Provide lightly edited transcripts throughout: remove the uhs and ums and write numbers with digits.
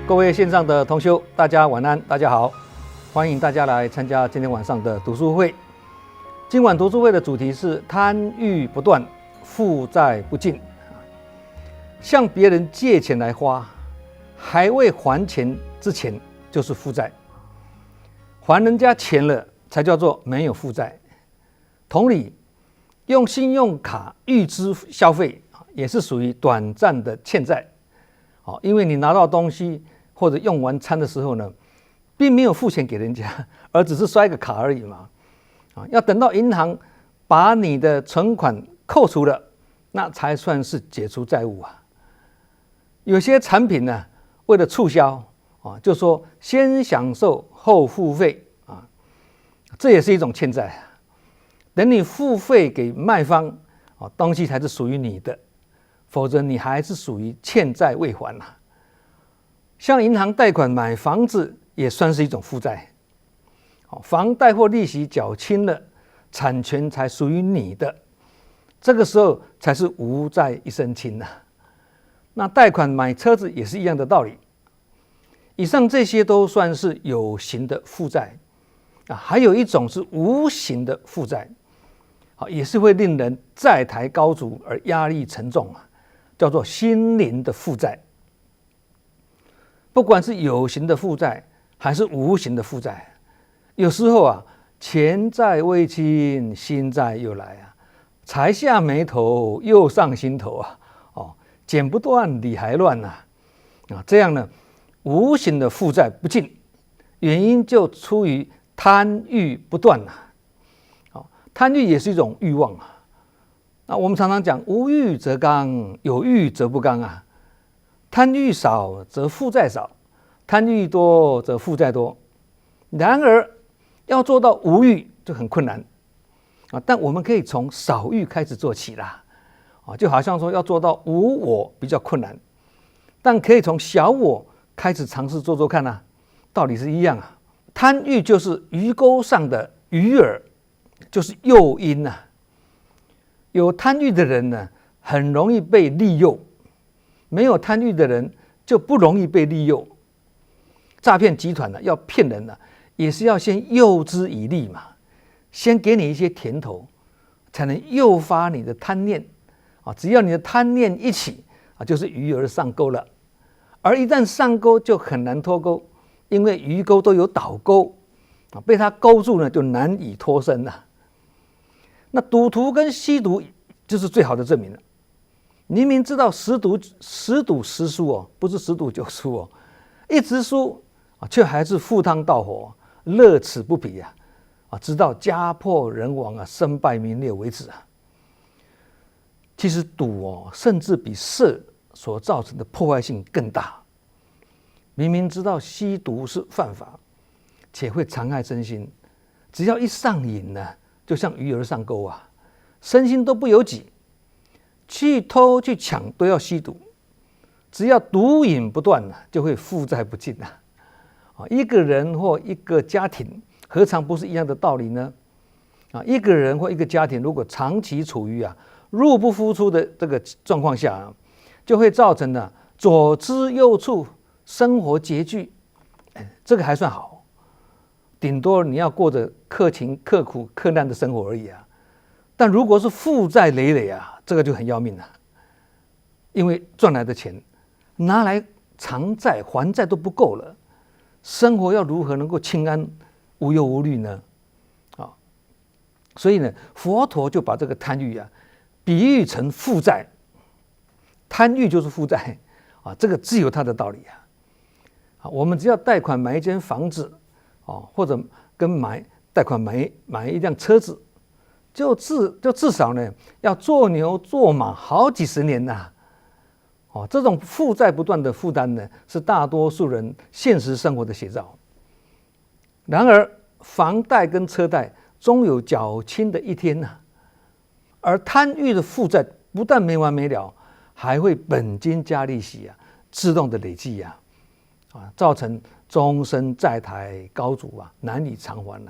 各位线上的同修，大家晚安，大家好，欢迎大家来参加今天晚上的读书会。今晚读书会的主题是贪欲不断，负债不尽。向别人借钱来花，还未还钱之前就是负债，还人家钱了才叫做没有负债。同理，用信用卡预支消费也是属于短暂的欠债，因为你拿到东西或者用完餐的时候呢，并没有付钱给人家，而只是刷一个卡而已嘛。要等到银行把你的存款扣除了，那才算是解除债务啊。有些产品呢，为了促销就说先享受后付费这也是一种欠债。等你付费给卖方东西才是属于你的，否则你还是属于欠债未还向银行贷款买房子也算是一种负债，房贷或利息缴清了，产权才属于你的，这个时候才是无债一身轻那贷款买车子也是一样的道理。以上这些都算是有形的负债还有一种是无形的负债，也是会令人债台高筑而压力沉重叫做心灵的负债。不管是有形的负债还是无形的负债，有时候钱债未清，心债又来才下眉头又上心头剪不断理还乱这样呢，无形的负债不尽，原因就出于贪欲不断贪欲也是一种欲望那我们常常讲无欲则刚，有欲则不刚贪欲少则负债少，贪欲多则负债多。然而要做到无欲就很困难但我们可以从少欲开始做起就好像说要做到无我比较困难，但可以从小我开始尝试做做看道理是一样贪欲就是鱼钩上的鱼饵，就是诱因有贪欲的人呢，很容易被利诱，没有贪欲的人就不容易被利诱。诈骗集团要骗人也是要先诱之以利嘛，先给你一些甜头，才能诱发你的贪念只要你的贪念一起就是鱼儿上钩了。而一旦上钩就很难脱钩，因为鱼钩都有倒钩被它勾住呢，就难以脱身了。那赌徒跟吸毒就是最好的证明了。明明知道十赌十输不是10赌9输一直输却还是赴汤蹈火，乐此不疲直到家破人亡身败名裂为止其实赌甚至比色所造成的破坏性更大。明明知道吸毒是犯法，且会残害身心，只要一上瘾呢，就像鱼儿上钩身心都不由己，去偷去抢都要吸毒，只要毒瘾不断就会负债不尽一个人或一个家庭何尝不是一样的道理呢？一个人或一个家庭如果长期处于入不敷出的这个状况下就会造成左支右绌，生活拮据这个还算好，顶多你要过着克勤克苦克难的生活而已但如果是负债累累这个就很要命了。因为赚来的钱拿来偿债还债都不够了，生活要如何能够清安无忧无虑呢所以呢，佛陀就把这个贪欲比喻成负债，贪欲就是负债这个自有它的道理我们只要贷款买一间房子或者贷款买一辆车子，就至少呢要做牛做马好几十年这种负债不断的负担呢，是大多数人现实生活的写照。然而房贷跟车贷终有缴清的一天而贪欲的负债不但没完没了，还会本金加利息自动的累积造成终身债台高筑难以偿还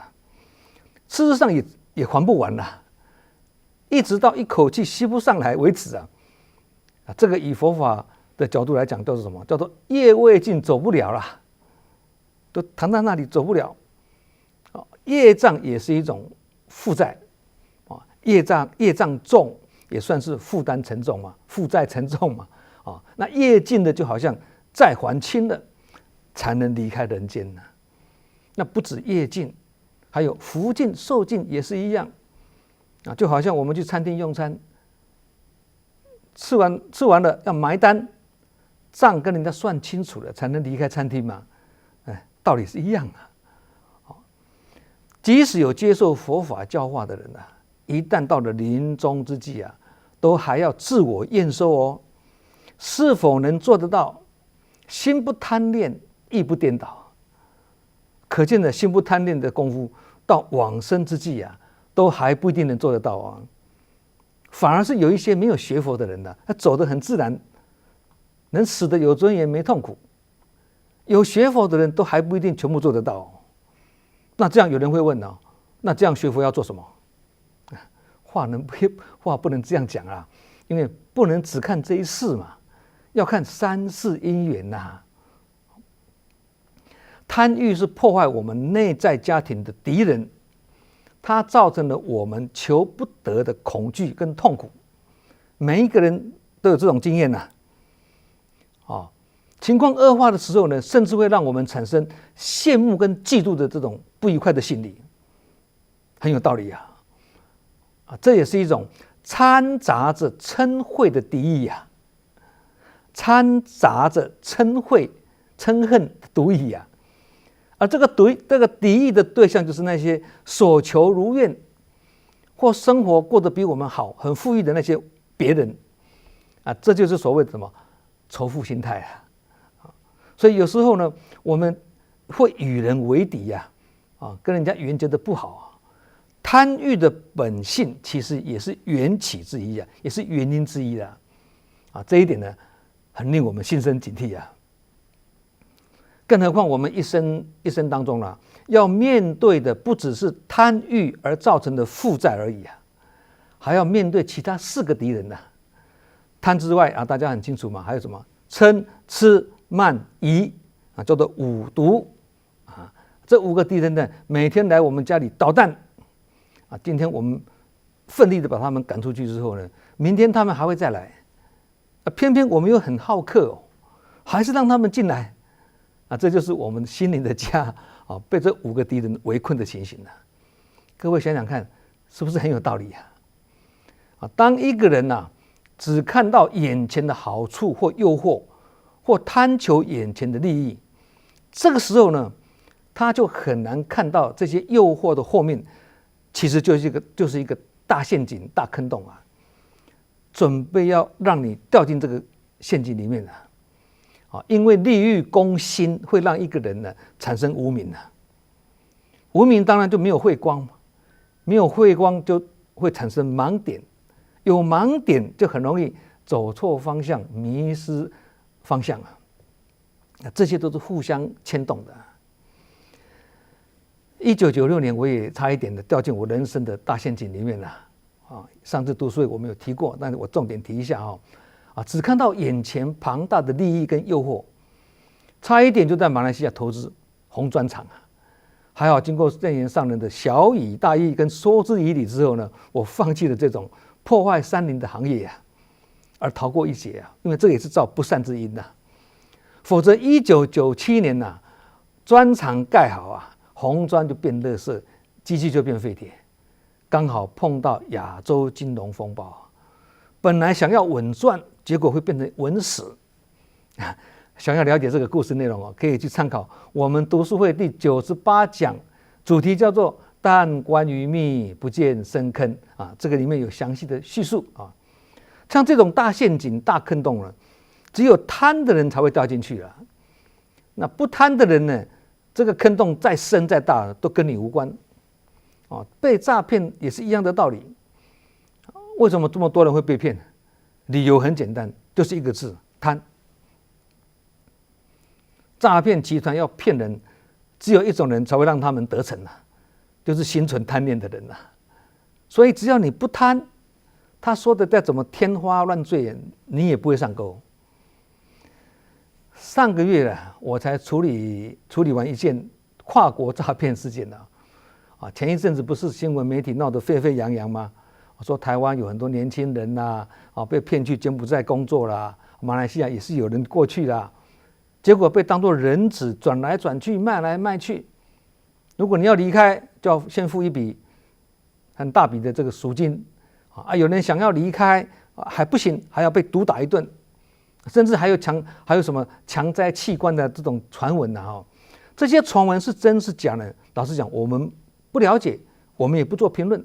事实上也还不完一直到一口气吸不上来为止这个以佛法的角度来讲，叫做什么？叫做业未尽走不了啦，都躺在那里走不了。业障也是一种负债啊，业障重也算是负担沉重嘛，负债沉重嘛啊。那业尽的就好像债还清了，才能离开人间呢。那不止业尽，还有福尽、寿尽也是一样啊。就好像我们去餐厅用餐，吃完了要埋单，账跟人家算清楚了，才能离开餐厅嘛。道理是一样啊。即使有接受佛法教化的人啊，一旦到了临终之际啊，都还要自我验收哦，是否能做得到心不贪恋，意不颠倒？可见的心不贪恋的功夫，到往生之际啊，都还不一定能做得到啊。反而是有一些没有学佛的人呢，他走得很自然，能死得有尊严没痛苦。有学佛的人都还不一定全部做得到。那这样有人会问那这样学佛要做什么？话不能这样讲啊，因为不能只看这一世嘛，要看三世因缘呐。贪欲是破坏我们内在家庭的敌人，它造成了我们求不得的恐惧跟痛苦。每一个人都有这种经验呐。情况恶化的时候呢，甚至会让我们产生羡慕跟嫉妒的这种不愉快的心理，很有道理啊！这也是一种掺杂着嗔恚的敌意呀，掺杂着嗔恚、嗔恨的毒液呀。而这个敌意的对象，就是那些所求如愿或生活过得比我们好、很富裕的那些别人啊，这就是所谓的什么仇富心态啊。所以有时候呢，我们会与人为敌呀，跟人家缘结的不好啊。贪欲的本性其实也是缘起之一啊，也是原因之一啊。这一点呢，很令我们心生警惕啊。更何况我们一生当中啦，要面对的不只是贪欲而造成的负债而已啊，还要面对其他4个敌人呐。贪之外啊，大家很清楚嘛，还有什么嗔、痴、慢、疑啊，叫做五毒啊。这5个敌人呢，每天来我们家里捣蛋啊。今天我们奋力的把他们赶出去之后呢，明天他们还会再来啊。偏偏我们又很好客哦，还是让他们进来啊。这就是我们心灵的家啊，被这5个敌人围困的情形啊。各位想想看，是不是很有道理啊？当一个人只看到眼前的好处或诱惑，或贪求眼前的利益，这个时候呢，他就很难看到这些诱惑的后面，其实就是一个大陷阱、大坑洞啊，准备要让你掉进这个陷阱里面啊。因为利欲攻心会让一个人呢产生无明啊，无明当然就没有慧光嘛，没有慧光就会产生盲点，有盲点就很容易走错方向、迷失方向啊。这些都是互相牵动的。1996年，我也差一点的掉进我人生的大陷阱里面了上次读书会我们有提过，但是我重点提一下只看到眼前庞大的利益跟诱惑，差一点就在马来西亚投资红砖厂还好经过圣严上人的晓以大义跟说之以理之后呢，我放弃了这种破坏山林的行业而逃过一劫因为这也是造不善之因否则1997年砖厂盖好红砖就变垃圾，机器就变废铁，刚好碰到亚洲金融风暴本来想要稳赚，结果会变成稳死想要了解这个故事内容可以去参考我们读书会第98讲，主题叫做但观于密，不见深坑这个里面有详细的叙述像这种大陷阱、大坑洞呢，只有贪的人才会掉进去了。那不贪的人呢，这个坑洞再深再大都跟你无关被诈骗也是一样的道理。为什么这么多人会被骗？理由很简单，就是一个字：贪。诈骗集团要骗人，只有一种人才会让他们得逞就是心存贪念的人所以只要你不贪，他说的再怎么天花乱坠，你也不会上钩。上个月呢，我才处理完一件跨国诈骗事件呢。前一阵子不是新闻媒体闹得沸沸扬扬吗？说台湾有很多年轻人呐，被骗去柬埔寨工作啦，马来西亚也是有人过去啦，结果被当作人质转来转去，卖来卖去。如果你要离开，就要先付一笔很大笔的这个赎金有人想要离开还不行，还要被毒打一顿，甚至还有什么强摘器官的这种传闻这些传闻是真是假呢？老实讲，我们不了解，我们也不做评论，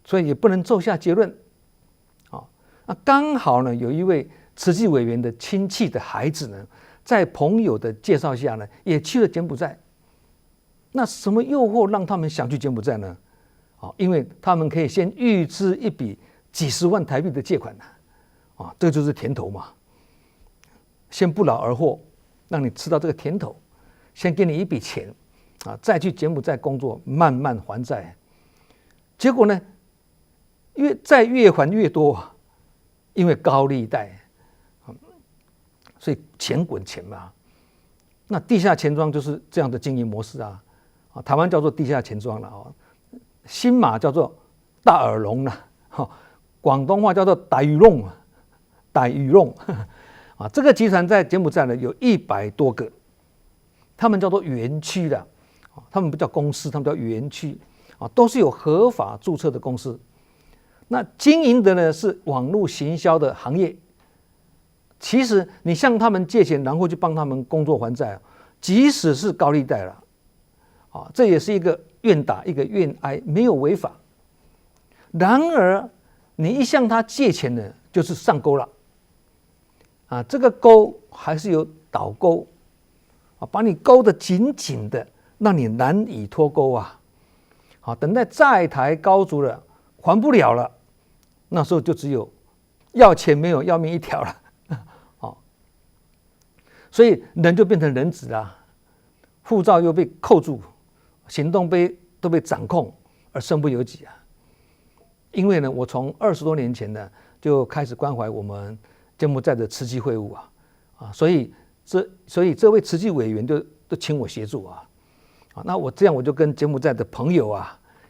所以也不能奏下结论。那刚好呢，有一位慈济委员的亲戚的孩子呢，在朋友的介绍下呢，也去了柬埔寨。那什么诱惑让他们想去柬埔寨呢？因为他们可以先预支一笔几十万台币的借款这就是甜头嘛。先不劳而获，让你吃到这个甜头，先给你一笔钱再去柬埔寨工作，慢慢还债。结果呢，越还越多，因为高利贷，所以钱滚钱嘛。那地下钱庄就是这样的经营模式台湾叫做地下钱庄了新马叫做大耳窿了广东话叫做大鱼弄这个集团在柬埔寨呢有100多个，他们叫做园区的，他们不叫公司，他们叫园区都是有合法注册的公司。那经营的呢是网络行销的行业。其实你向他们借钱，然后去帮他们工作还债，即使是高利贷了这也是一个愿打一个愿挨，没有违法。然而你一向他借钱呢，就是上钩了这个钩还是有倒钩把你勾得紧紧的，让你难以脱钩等待债台高筑了，还不了了，那时候就只有要钱没有要命一条了所以人就变成人质了，护照又被扣住，行动都被掌控，而身不由己因为呢，我从20多年前呢就开始关怀我们柬埔寨的慈济会务所以这位慈济委员都请我协助那我就跟柬埔寨的朋友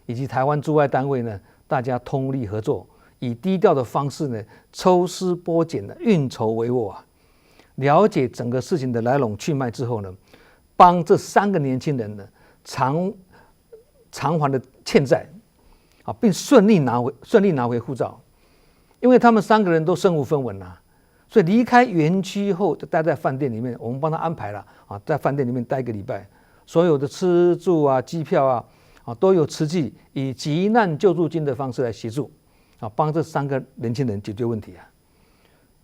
以及台湾驻外单位呢，大家通力合作，以低调的方式呢，抽丝剥茧的运筹帷幄了解整个事情的来龙去脉之后呢，帮这3个年轻人呢偿还的欠债并顺利拿回护照。因为他们3个人都身无分文所以离开园区后就待在饭店里面，我们帮他安排了在饭店里面待1个礼拜，所有的吃住机票都由慈济以急难救助金的方式来协助帮这3个年轻人解决问题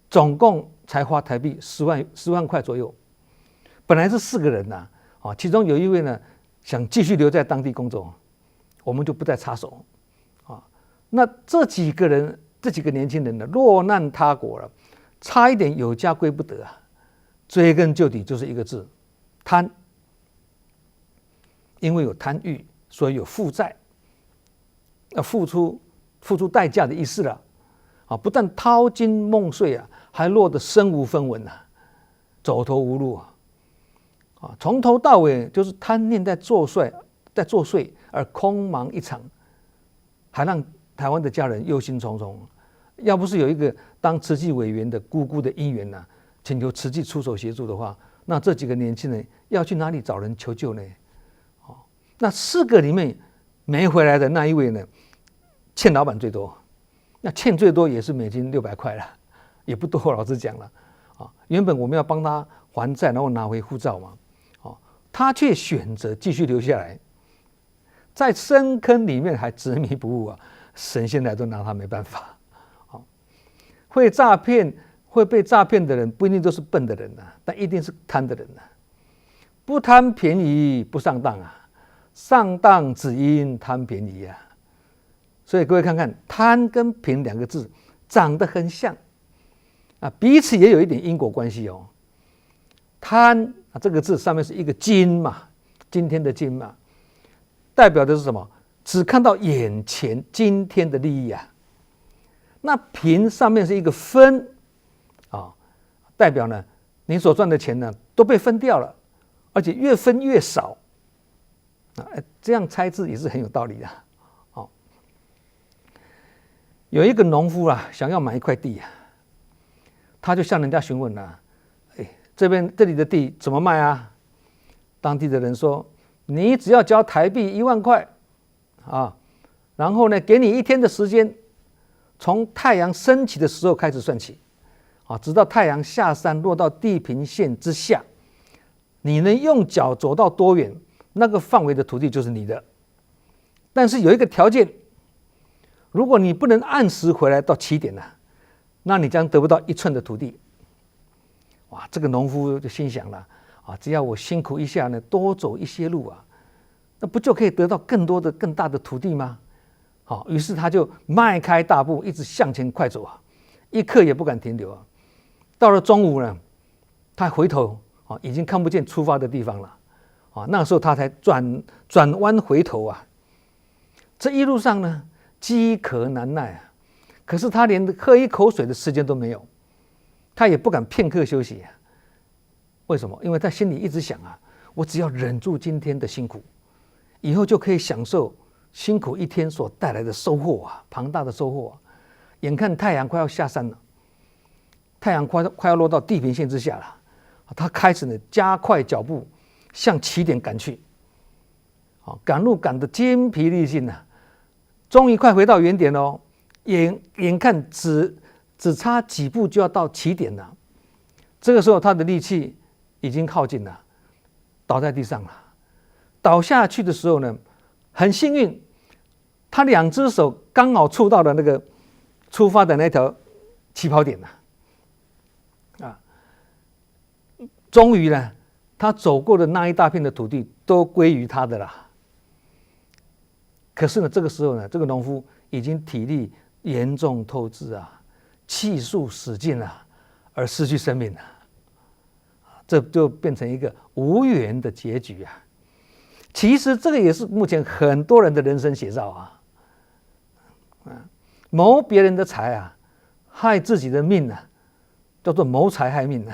总共才花台币10万块左右。本来是4个人其中有一位呢想继续留在当地工作，我们就不再插手那这几个年轻人呢，落难他国了，差一点有家归不得追根究底就是一个字：贪。因为有贪欲，所以有负债，付出代价的意思了不但掏金梦碎还落得身无分文走投无路从头到尾就是贪念在作祟，而空忙一场，还让台湾的家人忧心忡忡。要不是有一个当慈济委员的姑姑的因缘请求慈济出手协助的话，那这几个年轻人要去哪里找人求救呢？那4个里面没回来的那一位呢，欠老板最多，那欠最多也是美金600块了，也不多，老实讲了原本我们要帮他还债，然后拿回护照嘛他却选择继续留下来，在深坑里面还执迷不悟神仙来都拿他没办法会被诈骗的人不一定都是笨的人但一定是贪的人不贪便宜不上当上当只因贪便宜所以各位看看，贪跟贫2个字长得很像彼此也有一点因果关系贪这个字上面是一个金嘛，今天的金嘛，代表的是什么？只看到眼前今天的利益那贫上面是一个分代表呢，你所赚的钱呢都被分掉了，而且越分越少。这样猜字也是很有道理的。有一个农夫想要买一块地他就向人家询问这里的地怎么卖啊？当地的人说，你只要交台币1万块然后呢，给你1天的时间，从太阳升起的时候开始算起直到太阳下山落到地平线之下，你能用脚走到多远，那个范围的土地就是你的。但是有一个条件，如果你不能按时回来到起点那你将得不到1寸的土地。哇，这个农夫就心想了只要我辛苦一下呢，多走一些路那不就可以得到更多的更大的土地吗？于是他就迈开大步，一直向前快走一刻也不敢停留到了中午呢，他回头已经看不见出发的地方了那时候他才转弯回头这一路上呢，饥渴难耐可是他连喝一口水的时间都没有，他也不敢片刻休息为什么？因为他心里一直想我只要忍住今天的辛苦，以后就可以享受辛苦一天所带来的收获庞大的收获眼看太阳快要下山了，太阳快要落到地平线之下了，他开始呢加快脚步向起点赶去赶路赶得筋疲力尽终于快回到原点了眼看只差几步就要到起点了。这个时候他的力气已经耗尽了，倒在地上了。倒下去的时候呢，很幸运，他2只手刚好触到了那个出发的那条起跑点终于呢，他走过的那一大片的土地都归于他的了。可是呢，这个时候呢，这个农夫已经体力严重透支气数使尽了，而失去生命了。这就变成一个无缘的结局其实这个也是目前很多人的人生写照谋别人的财害自己的命叫做谋财害命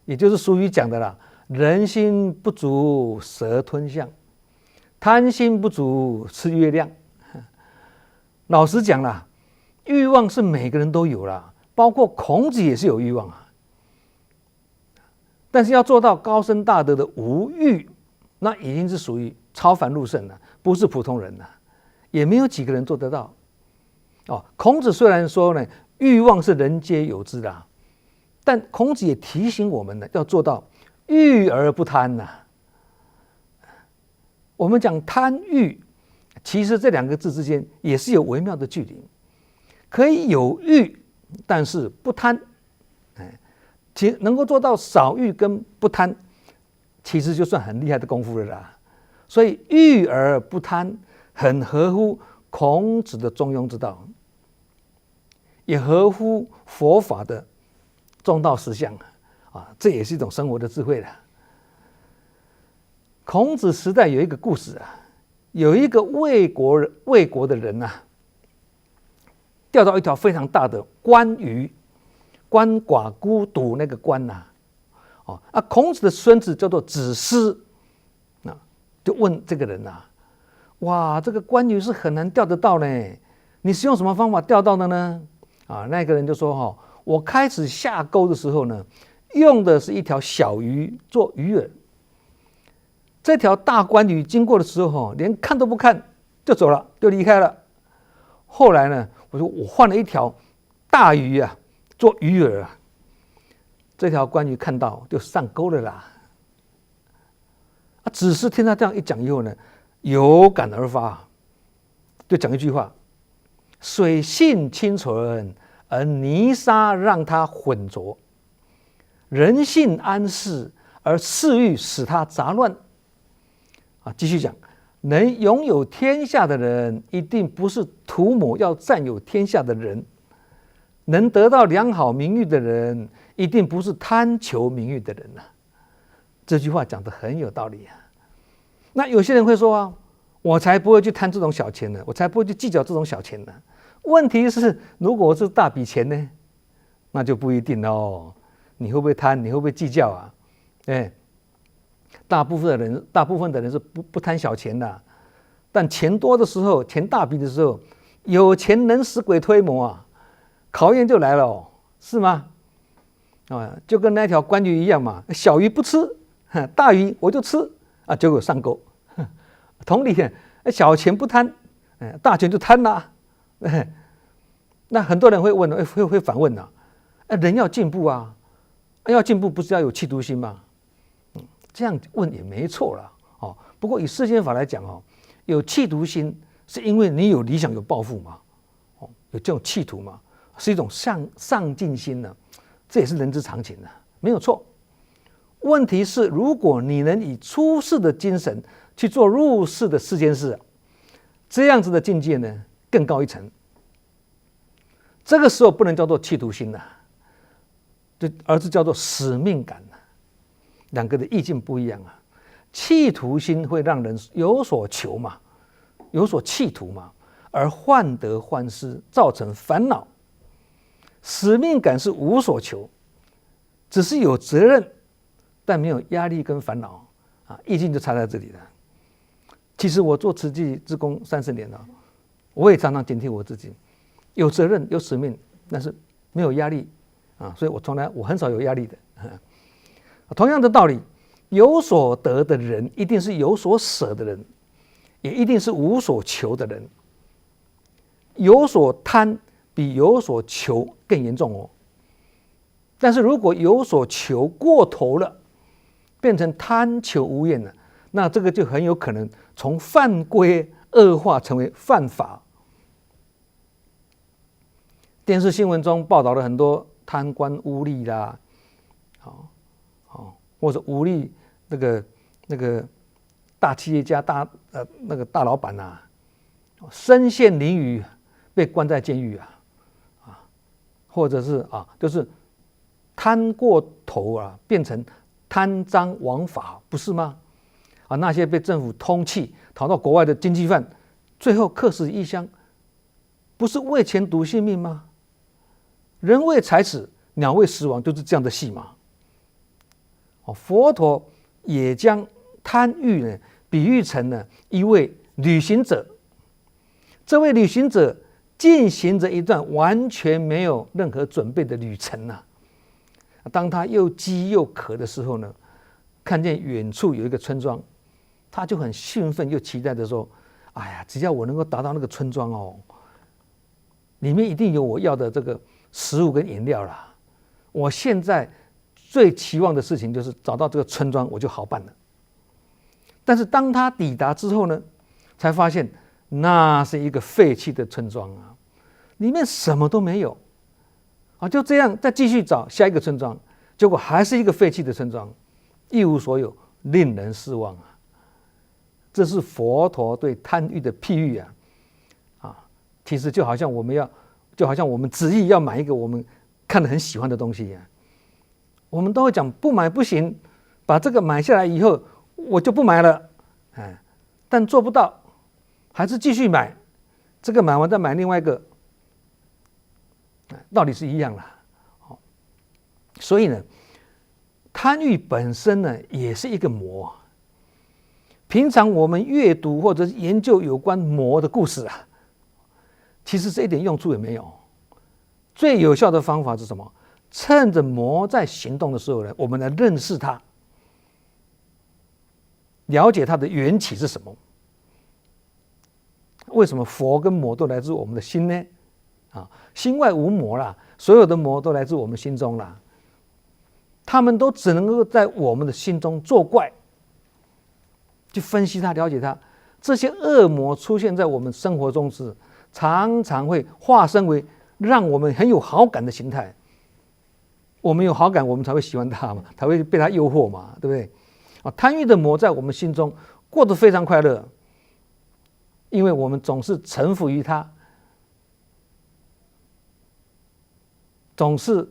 也就是俗语讲的啦，人心不足蛇吞象，贪心不足吃月亮。老实讲啦，欲望是每个人都有啦，包括孔子也是有欲望但是要做到高深大德的无欲，那已经是属于超凡入圣了，不是普通人了，也没有几个人做得到孔子虽然说呢，欲望是人皆有之的但孔子也提醒我们呢，要做到欲而不贪我们讲贪欲，其实这2个字之间也是有微妙的距离，可以有欲，但是不贪其能够做到少欲跟不贪，其实就算很厉害的功夫了啦。所以欲而不贪很合乎孔子的中庸之道，也合乎佛法的中道实相这也是一种生活的智慧了。孔子时代有一个故事有一个魏国的人钓到一条非常大的鳏鱼，鳏寡孤独那个鳏孔子的孙子叫做子思就问这个人哇，这个鳏鱼是很难钓得到呢，你是用什么方法钓到的呢？那个人就说我开始下钩的时候呢，用的是一条小鱼做鱼饵，这条大鳏鱼经过的时候连看都不看就走了，就离开了。后来呢，我换了一条大鱼做鱼饵这条鳏鱼看到就上钩了啦。只是听他这样一讲以后呢，有感而发，就讲一句话：水性清纯，而泥沙让它浑浊；人性安适，而嗜欲使它杂乱。继续讲，能拥有天下的人，一定不是图谋要占有天下的人；能得到良好名誉的人，一定不是贪求名誉的人这句话讲得很有道理那有些人会说我才不会去贪这种小钱呢，我才不会去计较这种小钱呢。问题是，如果是大笔钱呢，那就不一定你会不会贪？你会不会计较啊？大部分的人是不贪小钱的，但钱多的时候，钱大笔的时候，有钱能使鬼推磨啊，考验就来了哦，是吗？就跟那条关羽一样嘛，小鱼不吃，大鱼我就吃啊，结果上钩。同理，小钱不贪，大钱就贪啦。那很多人会问，会反问人要进步啊，要进步不是要有企图心吗？这样问也没错啦。不过以世间法来讲有企图心是因为你有理想有抱负嘛，有这种企图嘛，是一种上进心呢。这也是人之常情没有错。问题是，如果你能以出世的精神去做入世的世间事，这样子的境界呢，更高一层。这个时候不能叫做企图心而是叫做使命感两个的意境不一样企图心会让人有所求嘛，有所企图嘛，而患得患失，造成烦恼。使命感是无所求，只是有责任，但没有压力跟烦恼意境就差在这里了。其实我做慈济志工30年了，我也常常警惕我自己，有责任有使命，但是没有压力所以我很少有压力的。同样的道理，有所得的人一定是有所舍的人，也一定是无所求的人。有所贪比有所求更严重但是如果有所求过头了，变成贪求无厌了，那这个就很有可能从犯规恶化成为犯法。电视新闻中报道了很多贪官污吏啦，或者污吏那个大企业家那个大老板身陷囹圄，被关在监狱或者是就是贪过头变成贪赃枉法，不是吗？那些被政府通缉逃到国外的经济犯，最后客死异乡，不是为钱赌性命吗？人为财死，鸟为食亡，就是这样的戏嘛。佛陀也将贪欲呢比喻成一位旅行者，这位旅行者进行着一段完全没有任何准备的旅程当他又饥又渴的时候呢，看见远处有一个村庄，他就很兴奋又期待的说：哎呀，只要我能够达到那个村庄里面一定有我要的这个食物跟饮料啦。我现在最期望的事情就是找到这个村庄，我就好办了。但是当他抵达之后呢，才发现那是一个废弃的村庄里面什么都没有就这样再继续找下一个村庄，结果还是一个废弃的村庄，一无所有，令人失望这是佛陀对贪欲的譬喻其实就好像我们执意要买一个我们看得很喜欢的东西一样，我们都会讲不买不行，把这个买下来以后我就不买了但做不到，还是继续买，这个买完再买另外一个，道理是一样的所以呢，贪欲本身呢也是一个魔。平常我们阅读或者是研究有关魔的故事其实这一点用处也没有。最有效的方法是什么？趁着魔在行动的时候呢，我们来认识它，了解它的缘起是什么。为什么佛跟魔都来自我们的心呢？心外无魔啦，所有的魔都来自我们心中啦。他们都只能够在我们的心中作怪，去分析它，了解它。这些恶魔出现在我们生活中时，常常会化身为让我们很有好感的形态。我们有好感，我们才会喜欢它嘛，才会被它诱惑嘛，对不对？贪欲的魔在我们心中过得非常快乐，因为我们总是臣服于它，总是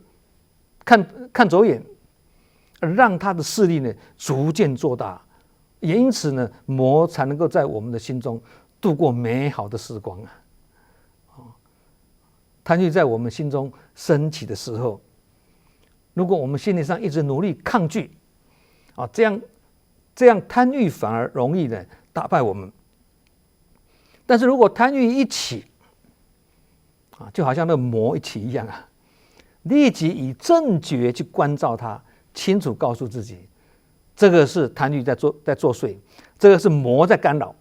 看走眼，让他的势力呢逐渐做大，也因此呢，魔才能够在我们的心中度过美好的时光贪欲在我们心中升起的时候，如果我们心理上一直努力抗拒，这样贪欲反而容易呢打败我们。但是如果贪欲一起，就好像那个魔一起一样立即以正觉去关照它，清楚告诉自己，这个是贪欲在作祟，这个是魔在干扰，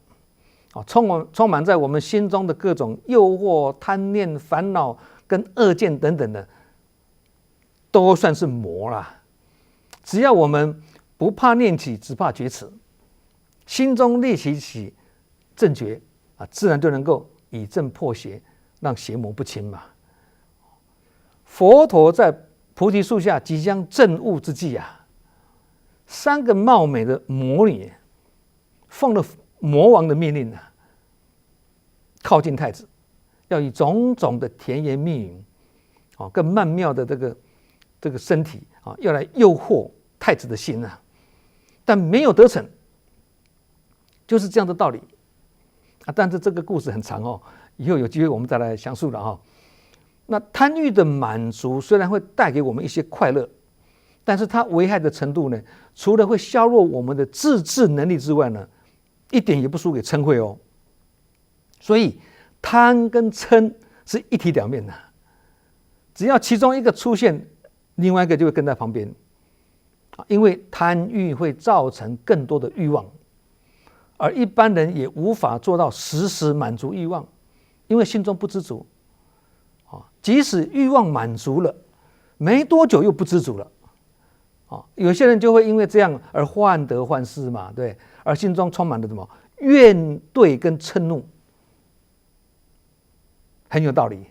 充满在我们心中的各种诱惑、贪念、烦恼跟恶见等等的，都算是魔啦。只要我们不怕念起，只怕觉迟，心中立起正觉自然就能够以正破邪，让邪魔不侵嘛。佛陀在菩提树下即将证悟之际3个貌美的魔女奉了魔王的命令靠近太子，要以种种的甜言蜜语更曼妙的这个身体要来诱惑太子的心但没有得逞，就是这样的道理但是这个故事很长以后有机会我们再来详述了那贪欲的满足虽然会带给我们一些快乐，但是它危害的程度呢，除了会削弱我们的自制能力之外呢，一点也不输给嗔恚所以贪跟嗔是一体两面的，只要其中一个出现，另外一个就会跟在旁边因为贪欲会造成更多的欲望，而一般人也无法做到时时满足欲望，因为心中不知足即使欲望满足了，没多久又不知足了有些人就会因为这样而患得患失嘛，对，而心中充满了什么怨怼跟嗔怒，很有道理。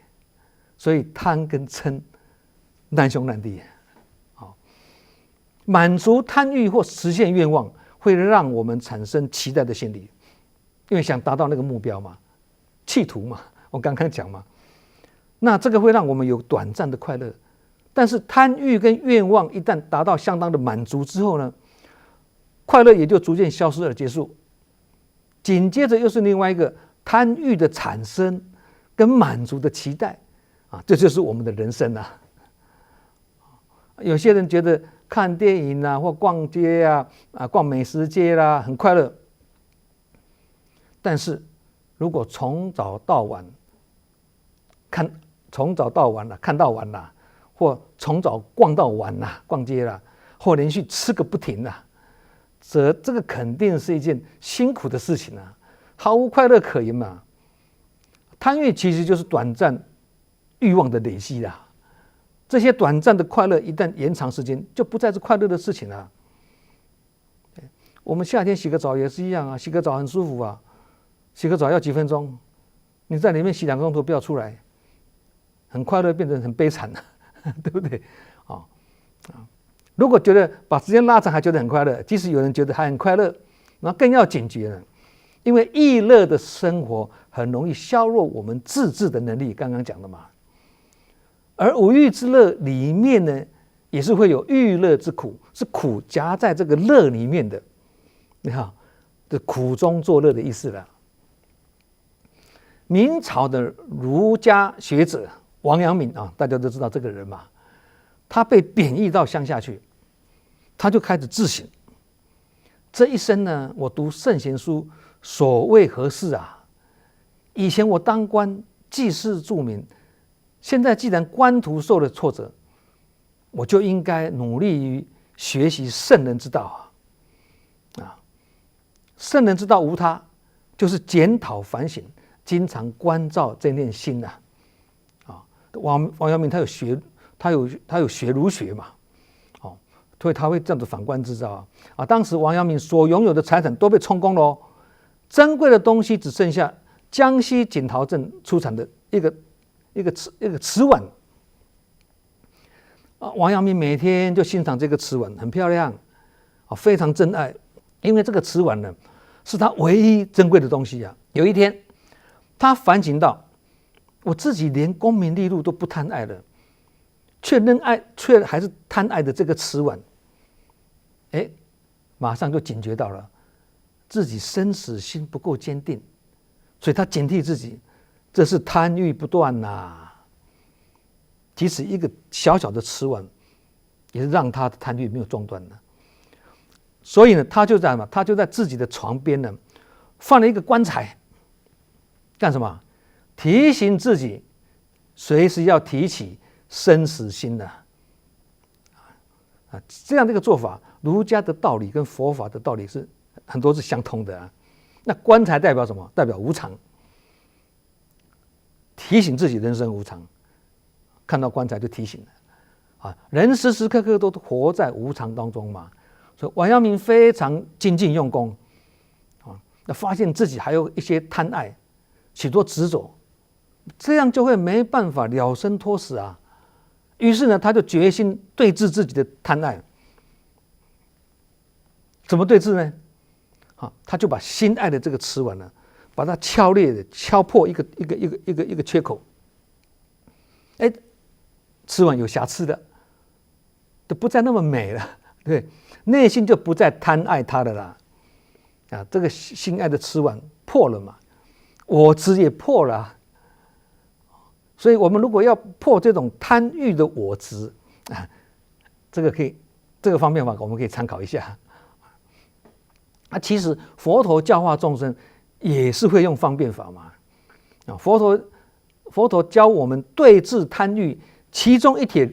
所以贪跟嗔难兄难弟满足贪欲或实现愿望，会让我们产生期待的心理，因为想达到那个目标嘛，企图嘛，我刚刚讲嘛，那这个会让我们有短暂的快乐。但是贪欲跟愿望一旦达到相当的满足之后呢，快乐也就逐渐消失而结束。紧接着又是另外一个贪欲的产生跟满足的期待这就是我们的人生有些人觉得看电影或逛街逛美食街很快乐，但是如果从早到晚看到晚或从早逛到晚逛街或连续吃个不停这个肯定是一件辛苦的事情毫无快乐可言嘛。贪欲其实就是短暂欲望的累积这些短暂的快乐一旦延长时间，就不再是快乐的事情了。我们夏天洗个澡也是一样洗个澡很舒服洗个澡要几分钟，你在里面洗2个钟头不要出来，很快乐变成很悲惨对不对如果觉得把时间拉长还觉得很快乐，即使有人觉得还很快乐，那更要警觉了，因为逸乐的生活很容易削弱我们自制的能力，刚刚讲的嘛。而五欲之乐里面呢，也是会有欲乐之苦，是苦夹在这个乐里面的，你看，这苦中作乐的意思了。明朝的儒家学者王阳明大家都知道这个人嘛，他被贬义到乡下去，他就开始自省，这一生呢，我读圣贤书所谓何事以前我当官济世助民，现在既然官途受了挫折，我就应该努力于学习圣人之道圣人之道无他，就是检讨反省，经常关照这念心王阳明他有学儒学嘛所以他会这样子反观自照当时王阳明所拥有的财产都被充公了珍贵的东西只剩下江西景陶镇出产的一个瓷碗王阳明每天就欣赏这个瓷碗，很漂亮非常珍爱，因为这个瓷碗呢是他唯一珍贵的东西有一天他反省到，我自己连功名利禄都不贪爱了，却还是贪爱的这个瓷碗马上就警觉到了自己生死心不够坚定，所以他警惕自己，这是贪欲不断即使一个小小的瓷碗也是让他的贪欲没有中断的。所以呢，他就在自己的床边呢，放了一个棺材，干什么？提醒自己随时要提起生死心的。这样的一个做法，儒家的道理跟佛法的道理是很多是相通的啊。那棺材代表什么？代表无常，提醒自己人生无常。看到棺材就提醒了啊，人时时刻刻都活在无常当中嘛。所以王阳明非常精进用功啊，那发现自己还有一些贪爱，许多执着，这样就会没办法了生脱死啊。于是呢，他就决心对治自己的贪爱。怎么对治呢？他就把心爱的这个瓷碗呢，把它敲裂的敲破一个缺口。哎，瓷碗有瑕疵的，都不再那么美了，对，内心就不再贪爱它的啦。这个心爱的瓷碗破了嘛，我执也破了啊。所以我们如果要破这种贪欲的我执啊，这个方面法我们可以参考一下。其实佛陀教化众生也是会用方便法嘛。佛陀教我们对治贪欲，其中一帖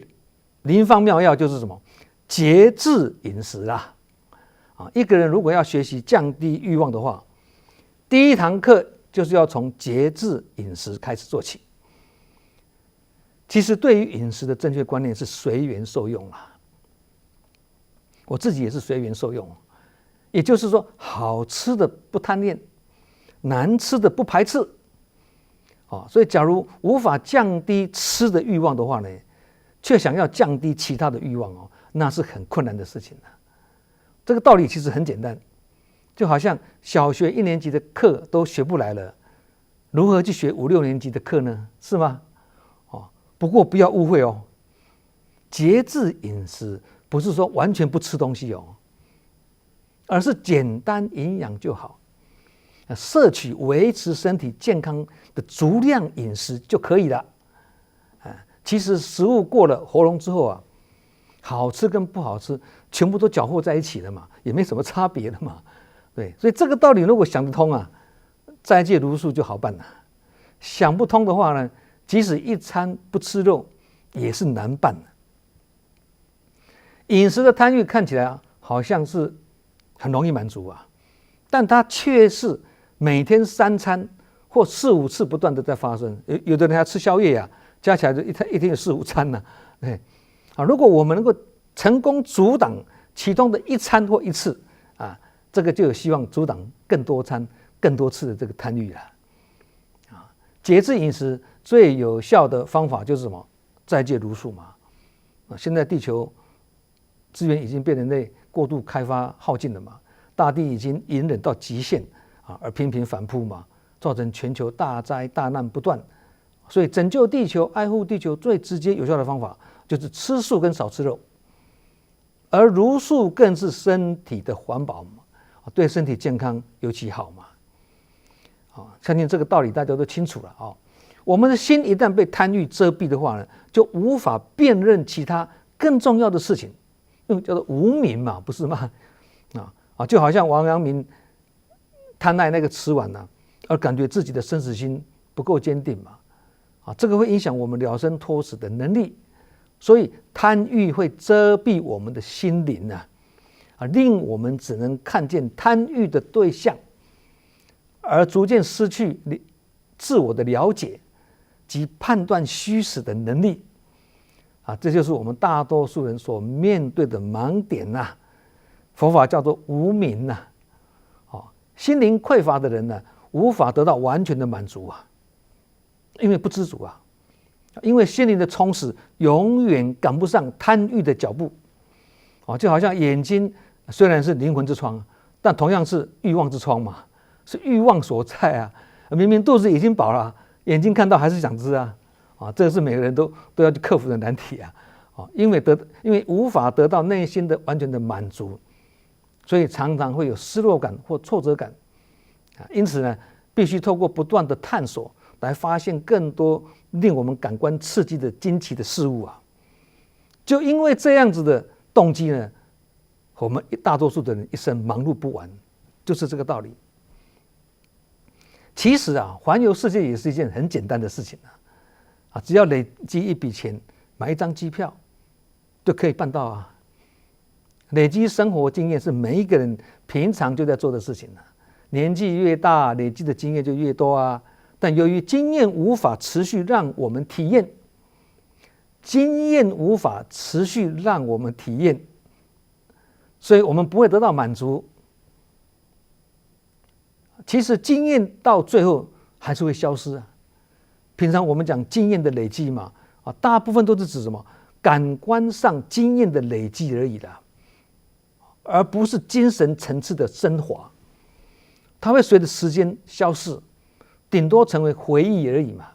灵方妙药就是什么？节制饮食啦。一个人如果要学习降低欲望的话，第一堂课就是要从节制饮食开始做起。其实对于饮食的正确观念是随缘受用啦。我自己也是随缘受用，也就是说，好吃的不贪恋，难吃的不排斥。所以假如无法降低吃的欲望的话呢，却想要降低其他的欲望那是很困难的事情。这个道理其实很简单，就好像小学1年级的课都学不来了，如何去学5、6年级的课呢？是吗？不过不要误会节制饮食不是说完全不吃东西而是简单营养就好，摄取维持身体健康的足量饮食就可以了。其实食物过了喉咙之后好吃跟不好吃全部都搅和在一起了嘛，也没什么差别了嘛。对，所以这个道理如果想得通斋戒茹素就好办了。想不通的话呢，即使一餐不吃肉也是难办的。饮食的贪欲看起来好像是很容易满足但它却是每天3餐或4、5次不断的在发生。有的人还吃宵夜加起来就一天有4、5餐呢。对，如果我们能够成功阻挡其中的一餐或一次这个就有希望阻挡更多餐、更多次的这个贪欲了。节制饮食最有效的方法就是什么？斋戒茹素嘛。现在地球资源已经被人类过度开发耗尽了嘛，大地已经隐忍到极限而频频反扑嘛，造成全球大灾大难不断。所以拯救地球、爱护地球最直接有效的方法就是吃素跟少吃肉，而茹素更是身体的环保嘛，对身体健康尤其好嘛。相信这个道理大家都清楚了我们的心一旦被贪欲遮蔽的话呢，就无法辨认其他更重要的事情，叫做无明嘛，不是吗？就好像王阳明贪爱那个瓷碗而感觉自己的生死心不够坚定嘛，这个会影响我们了生脱死的能力。所以贪欲会遮蔽我们的心灵令我们只能看见贪欲的对象，而逐渐失去自我的了解及判断虚实的能力这就是我们大多数人所面对的盲点佛法叫做无明心灵匮乏的人无法得到完全的满足因为不知足因为心灵的充实永远赶不上贪欲的脚步就好像眼睛虽然是灵魂之窗，但同样是欲望之窗嘛，是欲望所在明明肚子已经饱了，眼睛看到还是想吃这个是每个人都要去克服的难题因为无法得到内心的完全的满足，所以常常会有失落感或挫折感因此呢，必须透过不断的探索来发现更多令我们感官刺激的惊奇的事物就因为这样子的动机呢，我们大多数的人一生忙碌不完，就是这个道理。其实啊，环游世界也是一件很简单的事情啊，只要累积一笔钱，买一张机票就可以办到啊。累积生活经验是每一个人平常就在做的事情啊。年纪越大，累积的经验就越多啊。但由于经验无法持续让我们体验，所以我们不会得到满足。其实经验到最后还是会消失啊。平常我们讲经验的累积嘛，大部分都是指什么？感官上经验的累积而已啦，而不是精神层次的升华。它会随着时间消逝，顶多成为回忆而已嘛。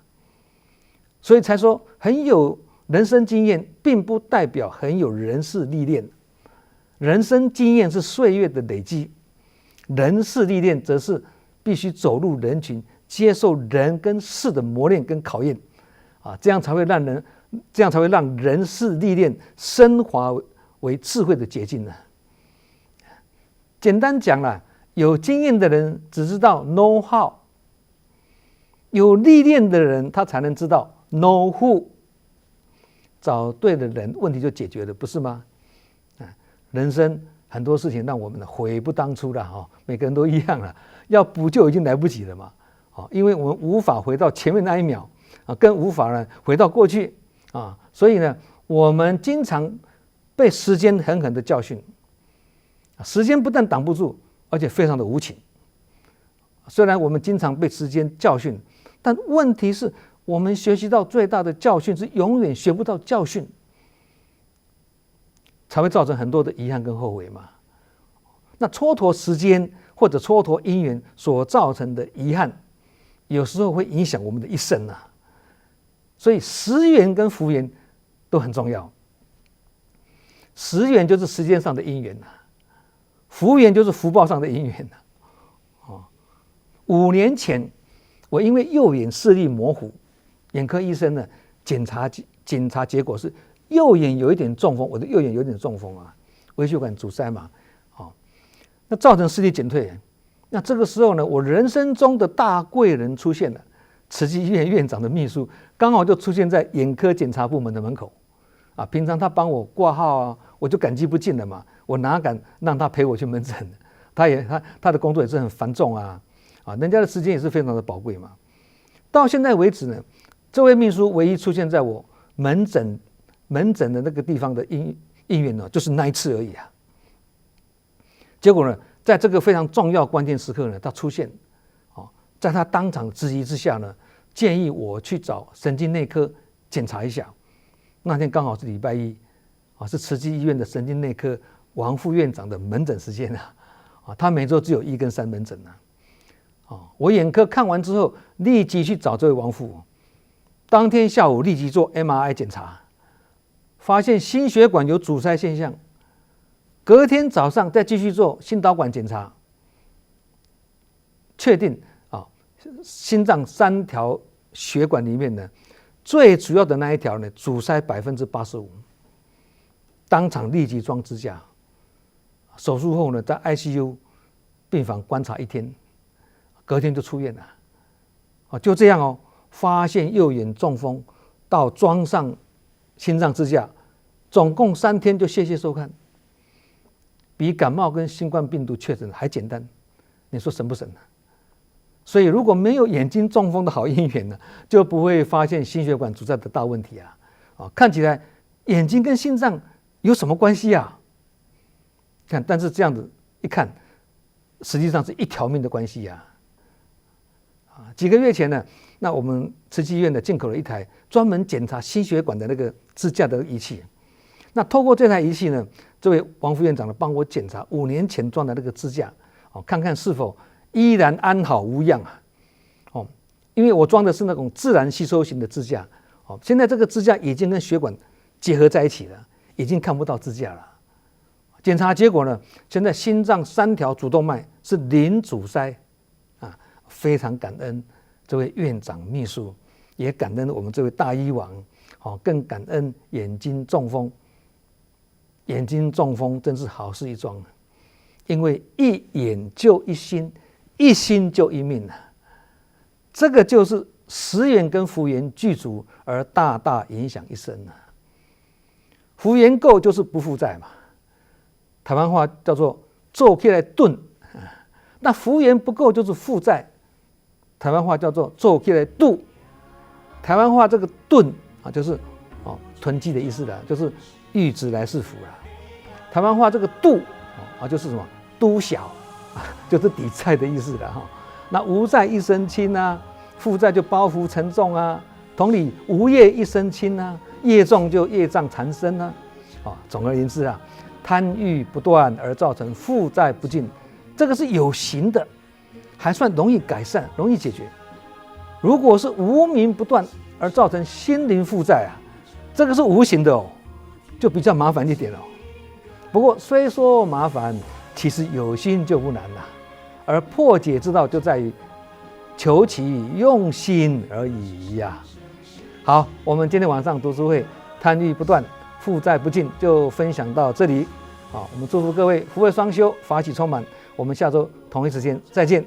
所以才说很有人生经验，并不代表很有人事历练。人生经验是岁月的累积，人事历练则是必须走入人群，接受人跟事的磨练跟考验啊，这样才会让人事历练升华为智慧的捷径呢。简单讲啦，有经验的人只知道 know how， 有历练的人他才能知道 know who。找对了人，问题就解决了，不是吗？人生很多事情让我们悔不当初了，每个人都一样了，要补救已经来不及了嘛。因为我们无法回到前面那一秒更无法呢回到过去所以呢，我们经常被时间狠狠的教训。时间不但挡不住，而且非常的无情。虽然我们经常被时间教训，但问题是我们学习到最大的教训是永远学不到教训，才会造成很多的遗憾跟后悔嘛。那蹉跎时间或者蹉跎因缘所造成的遗憾，有时候会影响我们的一生啊。所以时缘跟福缘都很重要。时缘就是时间上的因缘福缘就是福报上的因缘5年前，我因为右眼视力模糊，眼科医生呢检查结果是右眼有一点中风，我的右眼有点中风微血管阻塞嘛，那造成视力减退。那这个时候呢，我人生中的大贵人出现了，慈济医院院长的秘书刚好就出现在眼科检查部门的门口平常他帮我挂号我就感激不尽了嘛，我哪敢让他陪我去门诊？他的工作也是很繁重人家的时间也是非常的宝贵嘛。到现在为止呢，这位秘书唯一出现在我门诊的那个地方的应援呢，就是那一次而已结果呢，在这个非常重要关键时刻呢，他出现在他当场质疑之下呢，建议我去找神经内科检查一下。那天刚好是礼拜一是慈济医院的神经内科王副院长的门诊时间他每周只有1跟3门诊我眼科看完之后，立即去找这位王副，当天下午立即做 MRI 检查，发现心血管有阻塞现象。隔天早上再继续做心导管检查，确定心脏3条血管里面呢，最主要的那一条呢阻塞85%，当场立即装支架。手术后呢，在 ICU 病房观察1天，隔天就出院了。就这样发现右眼中风到装上心脏支架，总共3天就谢谢收看，比感冒跟新冠病毒确诊还简单，你说神不神呢？所以如果没有眼睛中风的好因缘呢，就不会发现心血管阻塞的大问题看起来眼睛跟心脏有什么关系看，但是这样子一看，实际上是一条命的关系几个月前呢，那我们慈济医院进口了一台专门检查心血管的那个支架的仪器。那透过这台仪器呢，这位王副院长呢帮我检查5年前装的那个支架看看是否依然安好无恙因为我装的是那种自然吸收型的支架现在这个支架已经跟血管结合在一起了，已经看不到支架了。检查结果呢，现在心脏3条主动脉是零阻塞非常感恩这位院长秘书，也感恩我们这位大医王更感恩眼睛中风眼睛中风真是好事一桩，因为一眼就一心，一心就一命啊。这个就是食元跟福元具足，而大大影响一生啊。福元够就是不负债嘛，台湾话叫做做起来钝。那福元不够就是负债，台湾话叫做做起来度。台湾话这个钝啊，就是囤积的意思啦，就是欲知来是福啦。台湾话这个度啊，就是什么都小，就是抵债的意思啦哈。那无债一身轻啊，负债就包袱沉重啊。同理，无业一身轻啊，业重就业障缠身啊。总而言之啊，贪欲不断而造成负债不尽，这个是有形的，还算容易改善，容易解决。如果是无名不断而造成心灵负债啊，这个是无形的就比较麻烦一点不过虽说麻烦，其实有心就不难了，而破解之道就在于求其用心而已呀。好，我们今天晚上读书会贪欲不断，负债不尽就分享到这里。我们祝福各位福慧双修，法喜充满。我们下周同一时间再见。